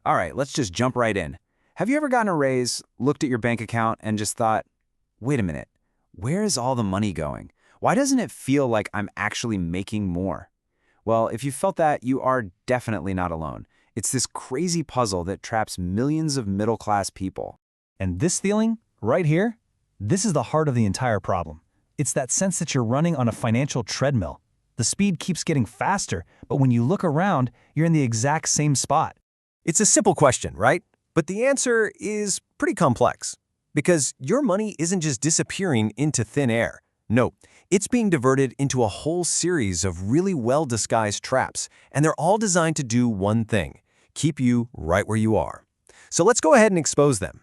All right, let's just jump right in. Have you ever gotten a raise, looked at your bank account, and just thought, wait a minute, where is all the money going? Why doesn't it feel like I'm actually making more? Well, if you felt that, you are definitely not alone. It's this crazy puzzle that traps millions of middle-class people. And this feeling, right here, this is the heart of the entire problem. It's that sense that you're running on a financial treadmill. The speed keeps getting faster, but when you look around, you're in the exact same spot. It's a simple question, right? But the answer is pretty complex. Because your money isn't just disappearing into thin air. No, it's being diverted into a whole series of really well-disguised traps, and they're all designed to do one thing: keep you right where you are. So let's go ahead and expose them.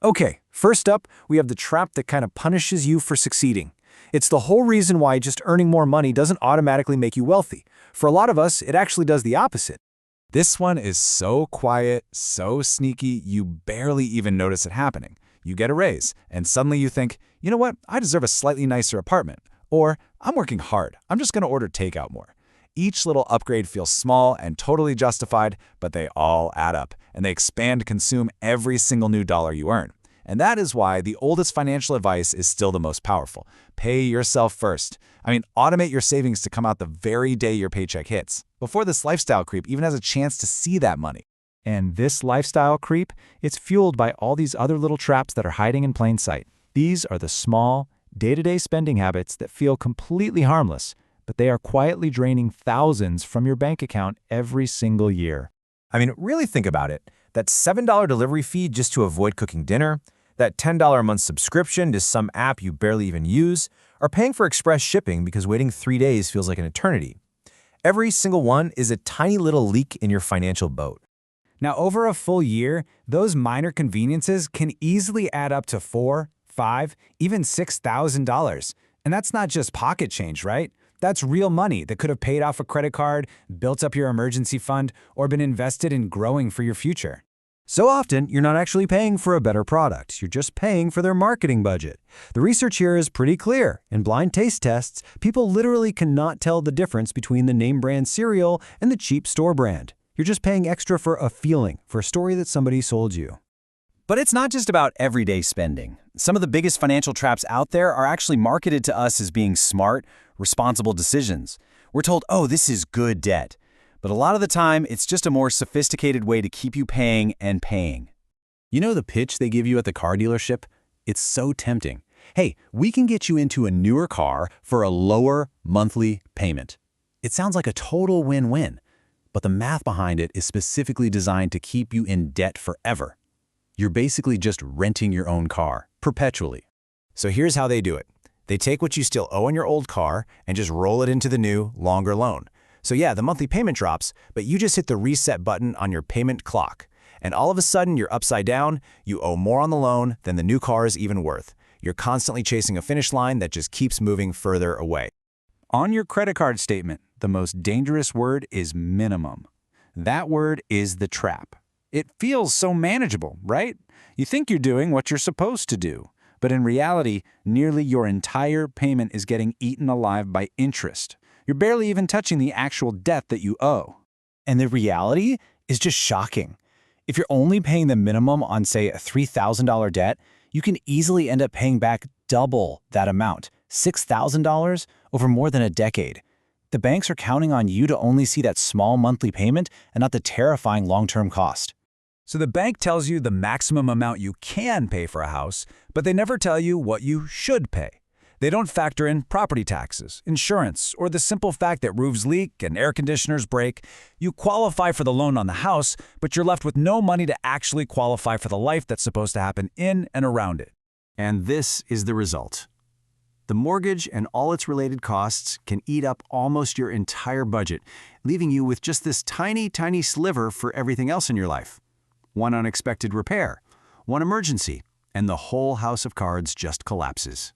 Okay, first up, we have the trap that kind of punishes you for succeeding. It's the whole reason why just earning more money doesn't automatically make you wealthy. For a lot of us, it actually does the opposite. This one is so quiet, so sneaky, you barely even notice it happening. You get a raise, and suddenly you think, you know what, I deserve a slightly nicer apartment. Or, I'm working hard, I'm just going to order takeout more. Each little upgrade feels small and totally justified, but they all add up, and they expand to consume every single new dollar you earn. And that is why the oldest financial advice is still the most powerful. Pay yourself first. Automate your savings to come out the very day your paycheck hits, before this lifestyle creep even has a chance to see that money. And this lifestyle creep, it's fueled by all these other little traps that are hiding in plain sight. These are the small, day-to-day spending habits that feel completely harmless, but they are quietly draining thousands from your bank account every single year. Really think about it. That $7 delivery fee just to avoid cooking dinner, that $10 a month subscription to some app you barely even use, or paying for express shipping because waiting 3 days feels like an eternity. Every single one is a tiny little leak in your financial boat. Now, over a full year, those minor conveniences can easily add up to $4,000, $5,000, even $6,000. And that's not just pocket change, right? That's real money that could have paid off a credit card, built up your emergency fund, or been invested in growing for your future. So often, you're not actually paying for a better product. You're just paying for their marketing budget. The research here is pretty clear. In blind taste tests, people literally cannot tell the difference between the name brand cereal and the cheap store brand. You're just paying extra for a feeling, for a story that somebody sold you. But it's not just about everyday spending. Some of the biggest financial traps out there are actually marketed to us as being smart, responsible decisions. We're told, oh, this is good debt. But a lot of the time, it's just a more sophisticated way to keep you paying and paying. You know the pitch they give you at the car dealership? It's so tempting. Hey, we can get you into a newer car for a lower monthly payment. It sounds like a total win-win, but the math behind it is specifically designed to keep you in debt forever. You're basically just renting your own car, perpetually. So here's how they do it. They take what you still owe on your old car and just roll it into the new, longer loan. So yeah, the monthly payment drops, but you just hit the reset button on your payment clock. And all of a sudden, you're upside down, you owe more on the loan than the new car is even worth. You're constantly chasing a finish line that just keeps moving further away. On your credit card statement, the most dangerous word is minimum. That word is the trap. It feels so manageable, right? You think you're doing what you're supposed to do. But in reality, nearly your entire payment is getting eaten alive by interest. You're barely even touching the actual debt that you owe. And the reality is just shocking. If you're only paying the minimum on, say, a $3,000 debt, you can easily end up paying back double that amount, $6,000, over more than a decade. The banks are counting on you to only see that small monthly payment and not the terrifying long-term cost. So the bank tells you the maximum amount you can pay for a house, but they never tell you what you should pay. They don't factor in property taxes, insurance, or the simple fact that roofs leak and air conditioners break. You qualify for the loan on the house, but you're left with no money to actually qualify for the life that's supposed to happen in and around it. And this is the result. The mortgage and all its related costs can eat up almost your entire budget, leaving you with just this tiny, tiny sliver for everything else in your life. One unexpected repair, one emergency, and the whole house of cards just collapses.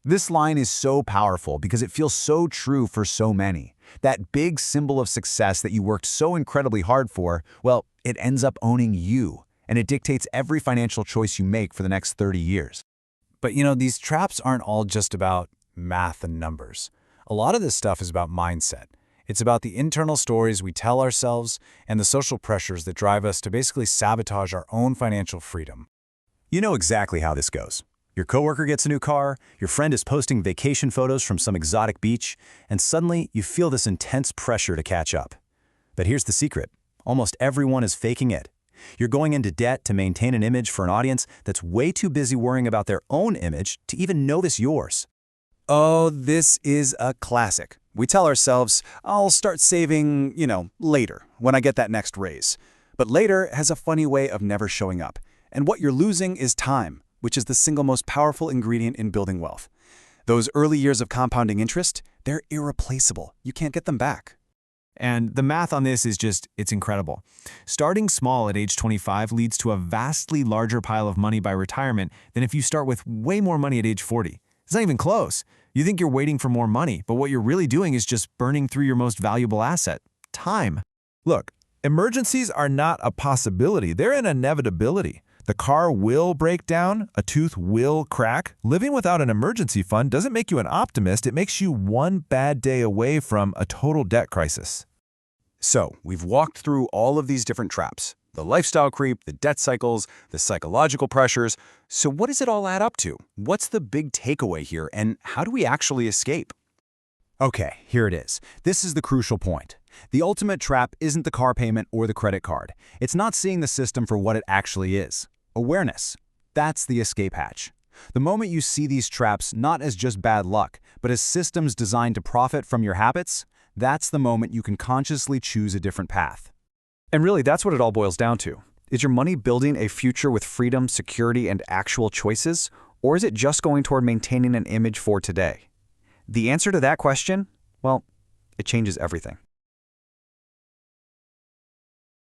This line is so powerful because it feels so true for so many. That big symbol of success that you worked so incredibly hard for, well, it ends up owning you, and it dictates every financial choice you make for the next 30 years. But these traps aren't all just about math and numbers. A lot of this stuff is about mindset. It's about the internal stories we tell ourselves and the social pressures that drive us to basically sabotage our own financial freedom. You know exactly how this goes. Your coworker gets a new car, your friend is posting vacation photos from some exotic beach, and suddenly you feel this intense pressure to catch up. But here's the secret. Almost everyone is faking it. You're going into debt to maintain an image for an audience that's way too busy worrying about their own image to even notice yours. Oh, this is a classic. We tell ourselves, I'll start saving, later, when I get that next raise. But later has a funny way of never showing up. And what you're losing is time, which is the single most powerful ingredient in building wealth. Those early years of compounding interest, they're irreplaceable. You can't get them back. And the math on this is it's incredible. Starting small at age 25 leads to a vastly larger pile of money by retirement than if you start with way more money at age 40. It's not even close. You think you're waiting for more money, but what you're really doing is just burning through your most valuable asset, time. Look, emergencies are not a possibility. They're an inevitability. The car will break down, a tooth will crack. Living without an emergency fund doesn't make you an optimist. It makes you one bad day away from a total debt crisis. So, we've walked through all of these different traps. The lifestyle creep, the debt cycles, the psychological pressures. So what does it all add up to? What's the big takeaway here, and how do we actually escape? Okay, here it is. This is the crucial point. The ultimate trap isn't the car payment or the credit card. It's not seeing the system for what it actually is. Awareness. That's the escape hatch. The moment you see these traps not as just bad luck, but as systems designed to profit from your habits, that's the moment you can consciously choose a different path. And really, that's what it all boils down to. Is your money building a future with freedom, security, and actual choices, or is it just going toward maintaining an image for today? The answer to that question, well, it changes everything.